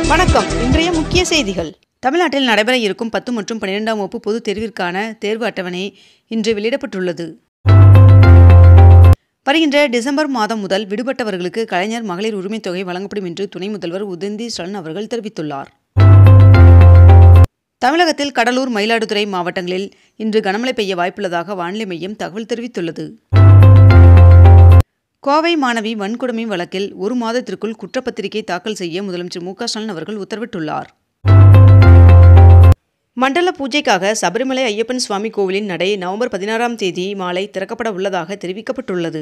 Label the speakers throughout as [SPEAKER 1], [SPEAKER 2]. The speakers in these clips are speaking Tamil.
[SPEAKER 1] வணக்கம். இன்றைய முக்கிய செய்திகள். தமிழ்நாட்டில் நடைபெற இருக்கும் 10 மற்றும் 12ஆம் வகுப்பு பொதுத் தேர்விற்கான தேர்வு அட்டவணை இன்று வெளியிடப்பட்டுள்ளது. வருகின்ற டிசம்பர் மாதம் முதல் விடுபட்டவர்களுக்கு கலைஞர் மகளிர் உரிமைத் தொகை வழங்கப்படும் என்று துணை முதல்வர் உதயநிதி ஸ்டாலின் அவர்கள் தெரிவித்துள்ளார். தமிழகத்தில் கடலூர், மயிலாடுதுறை மாவட்டங்களில் இன்று கனமழை பெய்ய வாய்ப்புள்ளதாக வானிலை மையம் தகவல் தெரிவித்துள்ளது. கோவை மாணவி வன்கொடுமை வழக்கில் 1 மாதத்திற்குள் குற்றப்பத்திரிகை தாக்கல் செய்ய முதலமைச்சர் மு.க. ஸ்டாலின் அவர்கள் உத்தரவிட்டுள்ளார். மண்டல பூஜைக்காக சபரிமலை ஐயப்பன் சுவாமி கோவிலின் நடை நவம்பர் 16ஆம் தேதி மாலை திறக்கப்பட உள்ளதாக தெரிவிக்கப்பட்டுள்ளது.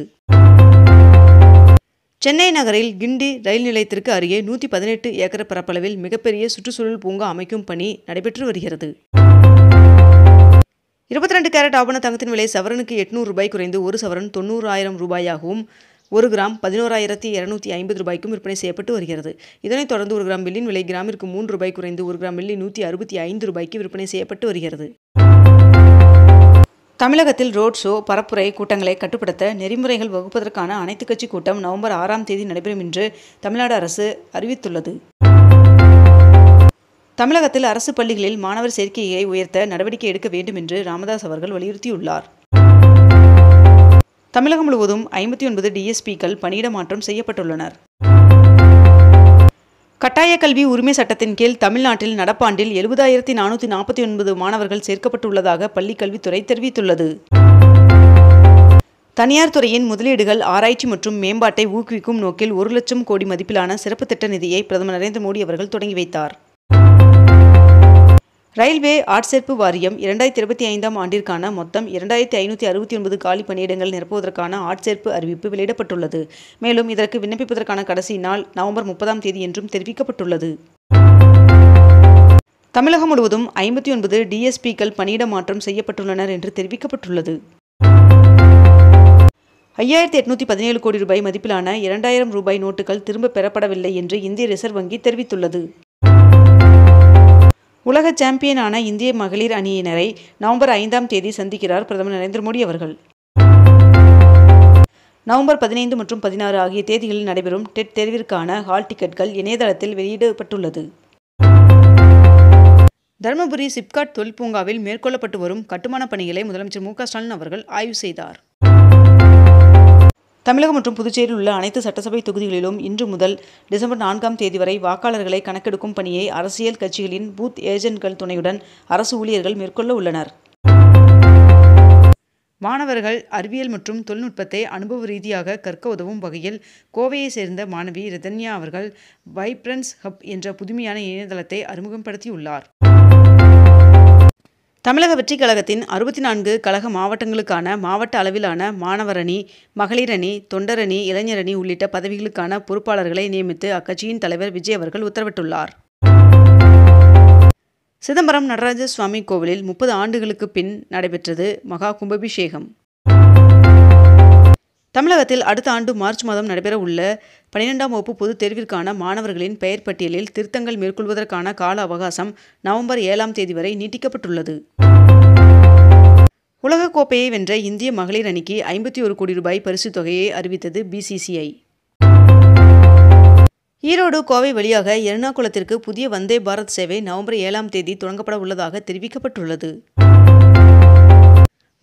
[SPEAKER 1] சென்னை நகரில் கிண்டி ரயில் நிலையத்திற்கு அருகே 118 ஏக்கர் பரப்பளவில் மிகப்பெரிய சுற்றுச்சூழல் பூங்கா அமைக்கும் பணி நடைபெற்று வருகிறது. 22 கேரட் ஆபண தங்கத்தின் விலை சவரனுக்கு 800 ரூபாய் குறைந்து 1 சவரன் 90,000 ரூபாயாகவும் 1 கிராம் 11,250 ரூபாய்க்கும் விற்பனை செய்யப்பட்டு வருகிறது. இதனைத் தொடர்ந்து 1 கிராம் வெள்ளியின் விலை கிராமிற்கு 3 ரூபாய் குறைந்து 1 கிராம் வெள்ளி 165 ரூபாய்க்கு விற்பனை செய்யப்பட்டு வருகிறது. தமிழகத்தில் ரோட் ஷோ, பரப்புரை கூட்டங்களை கட்டுப்படுத்த நெறிமுறைகள் வகுப்பதற்கான அனைத்துக் கட்சி கூட்டம் நவம்பர் 6ஆம் தேதி நடைபெறும் என்று தமிழ்நாடு அரசு அறிவித்துள்ளது. தமிழகத்தில் அரசு பள்ளிகளில் மாணவர் சேர்க்கையை உயர்த்த நடவடிக்கை எடுக்க வேண்டும் என்று ராமதாஸ் அவர்கள் வலியுறுத்தியுள்ளார். தமிழகம் முழுவதும் 59 டிஎஸ்பிக்கள் பணியிட மாற்றம் செய்யப்பட்டுள்ளனர். கட்டாய கல்வி உரிமை சட்டத்தின் கீழ் தமிழ்நாட்டில் நடப்பாண்டில் 70,449 மாணவர்கள் சேர்க்கப்பட்டுள்ளதாக பள்ளிக் கல்வித்துறை தெரிவித்துள்ளது. தனியார் துறையின் முதலீடுகள், ஆராய்ச்சி மற்றும் மேம்பாட்டை ஊக்குவிக்கும் நோக்கில் 1 லட்சம் கோடி மதிப்பிலான சிறப்பு திட்ட நிதியை பிரதமர் நரேந்திர மோடி அவர்கள் தொடங்கி வைத்தார். ரயில்வே ஆட்சேர்ப்பு வாரியம் 2025ஆம் ஆண்டிற்கான மொத்தம் 2,569 காலி பணியிடங்கள் நிரப்புவதற்கான ஆட்சேர்ப்பு அறிவிப்பு வெளியிடப்பட்டுள்ளது. மேலும் இதற்கு விண்ணப்பிப்பதற்கான கடைசி நாள் நவம்பர் 30ஆம் தேதி என்றும் தெரிவிக்கப்பட்டுள்ளது. தமிழகம் முழுவதும் 59 டிஎஸ்பிக்கள் பணியிட மாற்றம் செய்யப்பட்டுள்ளனர் என்று தெரிவிக்கப்பட்டுள்ளது. 5,817 கோடி ரூபாய் மதிப்பிலான 2,000 ரூபாய் நோட்டுகள் திரும்பப் பெறப்படவில்லை என்று இந்திய ரிசர்வ் வங்கி தெரிவித்துள்ளது. உலக சாம்பியனான இந்திய மகளிர் அணியினரை நவம்பர் 5ஆம் தேதி சந்திக்கிறார் பிரதமர் நரேந்திர மோடி அவர்கள். நவம்பர் 15 மற்றும் 16 ஆகிய தேதிகளில் நடைபெறும் டெட் தேர்விற்கான ஹால் டிக்கெட்கள் இணையதளத்தில் வெளியிடப்பட்டுள்ளது. தருமபுரி சிப்காட் தொழில் பூங்காவில் மேற்கொள்ளப்பட்டு வரும் கட்டுமான பணிகளை முதலமைச்சர் மு.க. ஸ்டாலின் அவர்கள் ஆய்வு செய்தார். தமிழகம் மற்றும் புதுச்சேரியில் உள்ள அனைத்து சட்டசபை தொகுதிகளிலும் இன்று முதல் டிசம்பர் 4ஆம் தேதி வரை வாக்காளர்களை கணக்கெடுக்கும் பணியை அரசியல் கட்சிகளின் பூத் ஏஜென்ட்கள் துணையுடன் அரசு ஊழியர்கள் மேற்கொள்ள உள்ளனர். மாணவர்கள் அறிவியல் மற்றும் தொழில்நுட்பத்தை அனுபவ ரீதியாக கற்க உதவும் வகையில் கோவையை சேர்ந்த மாணவி ரிதன்யா அவர்கள் வைப்ரன்ஸ் ஹப் என்ற புதுமையான இணையதளத்தை அறிமுகப்படுத்தியுள்ளார். தமிழக வெற்றிக் கழகத்தின் 64 கழக மாவட்டங்களுக்கான மாவட்ட அளவிலான மாணவர் அணி, மகளிர் அணி, தொண்டர் அணி, இளைஞர் அணி உள்ளிட்ட பதவிகளுக்கான பொறுப்பாளர்களை நியமித்து அக்கட்சியின் தலைவர் விஜய் அவர்கள் உத்தரவிட்டுள்ளார். சிதம்பரம் நடராஜ சுவாமி கோவிலில் 30 ஆண்டுகளுக்கு பின் நடைபெற்றது மகா கும்பாபிஷேகம். தமிழகத்தில் அடுத்த ஆண்டு மார்ச் மாதம் நடைபெற உள்ள 12ஆம் வகுப்பு பொதுத் தேர்விற்கான மாணவர்களின் பெயர் பட்டியலில் திருத்தங்கள் மேற்கொள்வதற்கான கால அவகாசம் நவம்பர் 7ஆம் தேதி வரை நீட்டிக்கப்பட்டுள்ளது. உலகக்கோப்பையை வென்ற இந்திய மகளிர் அணிக்கு 51 கோடி ரூபாய் பரிசுத் தொகையை அறிவித்தது பிசிசிஐ. ஈரோடு, கோவை வழியாக எர்ணாகுளத்திற்கு புதிய வந்தே பாரத் சேவை நவம்பர் 7ஆம் தேதி தொடங்கப்பட உள்ளதாக தெரிவிக்கப்பட்டுள்ளது.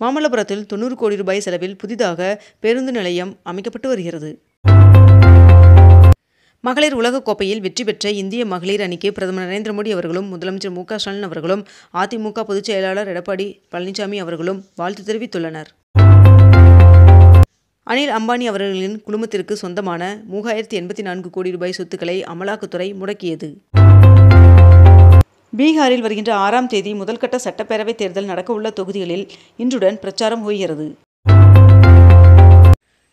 [SPEAKER 1] மாமல்லபுரத்தில் 90 கோடி ரூபாய் செலவில் புதிதாக பேருந்து நிலையம் அமைக்கப்பட்டு வருகிறது. மகளிர் உலகக்கோப்பையில் வெற்றி பெற்ற இந்திய மகளிர் அணிக்கு பிரதமர் நரேந்திர மோடி அவர்களும் முதலமைச்சர் மு.க. ஸ்டாலின் அவர்களும் அதிமுக பொதுச் செயலாளர் எடப்பாடி பழனிசாமி அவர்களும் வாழ்த்து தெரிவித்துள்ளனர். அனில் அம்பானி அவர்களின் குழுமத்திற்கு சொந்தமான 3,084 கோடி ரூபாய் சொத்துக்களை அமலாக்கத்துறை முடக்கியது. பீகாரில் வருகின்ற 6ஆம் தேதி முதல்கட்ட சட்டப்பேரவைத் தேர்தல் நடக்கவுள்ள தொகுதிகளில் இன்றுடன் பிரச்சாரம் ஓய்கிறது.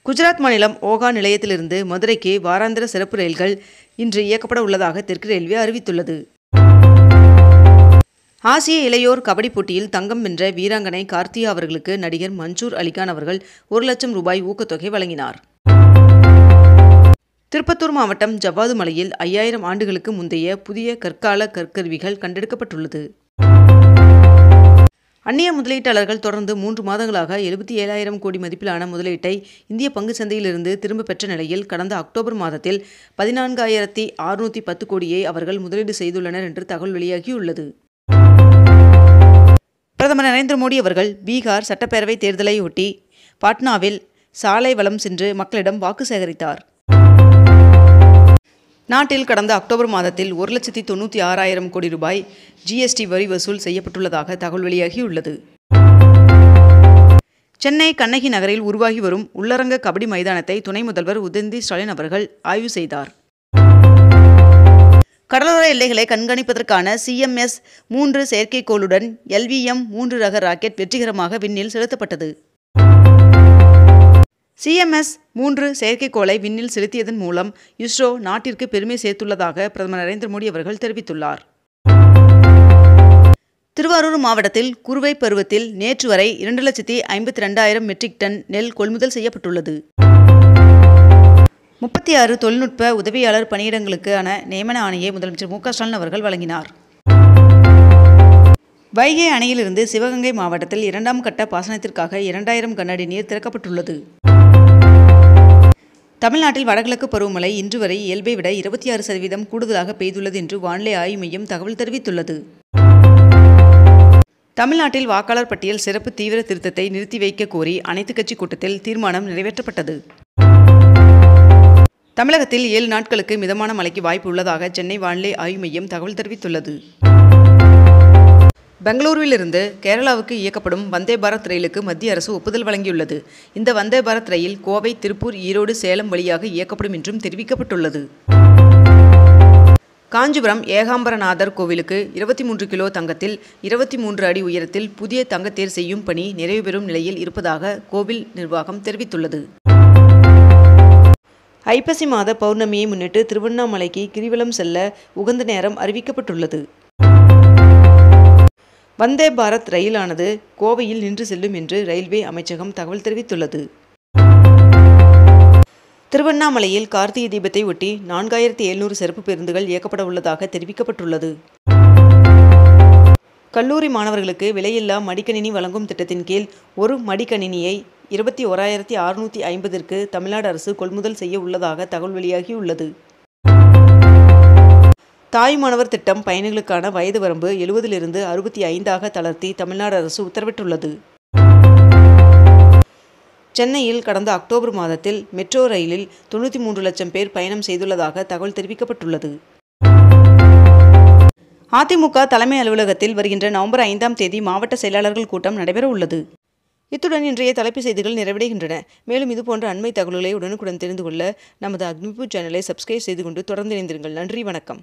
[SPEAKER 1] குஜராத் மாநிலம் ஓகா நிலையத்திலிருந்து மதுரைக்கு வாராந்திர சிறப்பு ரயில்கள் இன்று இயக்கப்பட உள்ளதாக தெற்கு ரயில்வே அறிவித்துள்ளது. ஆசிய இளையோர் கபடி போட்டியில் தங்கம் வென்ற வீராங்கனை கார்த்தியா அவர்களுக்கு நடிகர் மன்சூர் அலிகான் அவர்கள் 1 லட்சம் ரூபாய் ஊக்கத்தொகை வழங்கினார். திருப்பத்தூர் மாவட்டம் ஜவ்வாது மலையில் 5000 ஆண்டுகளுக்கு முந்தைய புதிய கற்கால கற்கருவிகள் கண்டெடுக்கப்பட்டுள்ளது. அந்நிய முதலீட்டாளர்கள் தொடர்ந்து 3 மாதங்களாக 77,000 கோடி மதிப்பிலான முதலீட்டை இந்திய பங்குச் சந்தையிலிருந்து திரும்பப் பெற்ற நிலையில் கடந்த அக்டோபர் மாதத்தில் 14,610 கோடியை அவர்கள் முதலீடு செய்துள்ளனர் என்று தகவல் வெளியாகியுள்ளது. பிரதமர் நரேந்திர மோடி அவர்கள் பீகார் சட்டப்பேரவை தேர்தலை ஒட்டி பாட்னாவில் சாலை வலம் சென்று மக்களிடம் வாக்கு சேகரித்தார். நாட்டில் கடந்த அக்டோபர் மாதத்தில் 1,96,000 கோடி ரூபாய் ஜிஎஸ்டி வரி வசூல் செய்யப்பட்டுள்ளதாக தகவல் வெளியாகியுள்ளது. சென்னை கண்ணகி நகரில் உருவாகி வரும் உள்ளரங்க கபடி மைதானத்தை துணை முதல்வர் உதயநிதி ஸ்டாலின் அவர்கள் ஆய்வு செய்தார். கடலோர எல்லைகளை கண்காணிப்பதற்கான CMS-3 செயற்கைக்கோளுடன் LVM-3 ரக ராக்கெட் வெற்றிகரமாக விண்ணில் செலுத்தப்பட்டது. CMS-3 செயற்கைக்கோளை விண்ணில் செலுத்தியதன் மூலம் இஸ்ரோ நாட்டிற்கு பெருமை சேர்த்துள்ளதாக பிரதமர் நரேந்திர மோடி அவர்கள் தெரிவித்துள்ளார். திருவாரூர் மாவட்டத்தில் குறுவை பருவத்தில் நேற்று வரை 2,52,000 மெட்ரிக் டன் நெல் கொள்முதல் செய்யப்பட்டுள்ளது. 36 தொழில்நுட்ப உதவியாளர் பணியிடங்களுக்கான நியமன ஆணையை முதலமைச்சர் மு.க. ஸ்டாலின் அவர்கள் வழங்கினார். வைகை அணையிலிருந்து சிவகங்கை மாவட்டத்தில் 2ஆம் கட்ட பாசனத்திற்காக 2,000 கனஅடி நீர் திறக்கப்பட்டுள்ளது. தமிழ்நாட்டில் வடகிழக்கு பருவமழை இன்று வரை இயல்பை விட 26% கூடுதலாக பெய்துள்ளது என்று வானிலை ஆய்வு மையம் தகவல் தெரிவித்துள்ளது. தமிழ்நாட்டில் வாக்காளர் பட்டியல் சிறப்பு தீவிர திருத்தத்தை நிறுத்தி வைக்க கோரி அனைத்துக் கட்சி கூட்டத்தில் தீர்மானம் நிறைவேற்றப்பட்டது. தமிழகத்தில் 7 நாட்களுக்கு மிதமான மழைக்கு வாய்ப்பு உள்ளதாக சென்னை வானிலை ஆய்வு மையம் தகவல் தெரிவித்துள்ளது. பெங்களூருவிலிருந்து கேரளாவுக்கு இயக்கப்படும் வந்தே பாரத் ரயிலுக்கு மத்திய அரசு ஒப்புதல் வழங்கியுள்ளது. இந்த வந்தே பாரத் ரயில் கோவை, திருப்பூர், ஈரோடு, சேலம் வழியாக இயக்கப்படும் என்றும் தெரிவிக்கப்பட்டுள்ளது. காஞ்சிபுரம் ஏகாம்பரநாதர் கோவிலுக்கு 23 கிலோ தங்கத்தில் 23 அடி உயரத்தில் புதிய தங்கத்தேர் செய்யும் பணி நிறைவு பெறும் நிலையில் இருப்பதாக கோவில் நிர்வாகம் தெரிவித்துள்ளது. ஐப்பசி மாத பௌர்ணமியை முன்னிட்டு திருவண்ணாமலைக்கு கிரிவலம் செல்ல உகந்த நேரம் அறிவிக்கப்பட்டுள்ளது. வந்தே பாரத் ரயிலானது கோவையில் நின்று செல்லும் என்று ரயில்வே அமைச்சகம் தகவல் தெரிவித்துள்ளது. திருவண்ணாமலையில் கார்த்திகை தீபத்தை ஒட்டி 4,700 சிறப்பு பேருந்துகள் இயக்கப்பட உள்ளதாக தெரிவிக்கப்பட்டுள்ளது. கல்லூரி மாணவர்களுக்கு விலையில்லா மடிக்கணினி வழங்கும் திட்டத்தின் கீழ் ஒரு மடிக்கணினியை 21,650ற்கு தமிழ்நாடு அரசு கொள்முதல் செய்ய உள்ளதாக தகவல் வெளியாகியுள்ளது. தாய்மானவர் திட்டம் பயணிகளுக்கான வயது வரம்பு 70லிருந்து 65ஆக தளர்த்தி தமிழ்நாடு அரசு உத்தரவிட்டுள்ளது. சென்னையில் கடந்த அக்டோபர் மாதத்தில் மெட்ரோ ரயிலில் 93 லட்சம் பேர் பயணம் செய்துள்ளதாக தகவல் தெரிவிக்கப்பட்டுள்ளது. அதிமுக தலைமை அலுவலகத்தில் வருகின்ற நவம்பர் 5ஆம் தேதி மாவட்ட செயலாளர்கள் கூட்டம் நடைபெற உள்ளது. இத்துடன் இன்றைய தலைப்புச் செய்திகள் நிறைவடைகின்றன. மேலும் இதுபோன்ற அண்மை தகவல்களை உடனுக்குடன் தெரிந்து கொள்ள நமது அக்னிபூ சேனலை சப்ஸ்கிரைப் செய்து கொண்டு தொடர்ந்து இணைந்திருங்கள். நன்றி, வணக்கம்.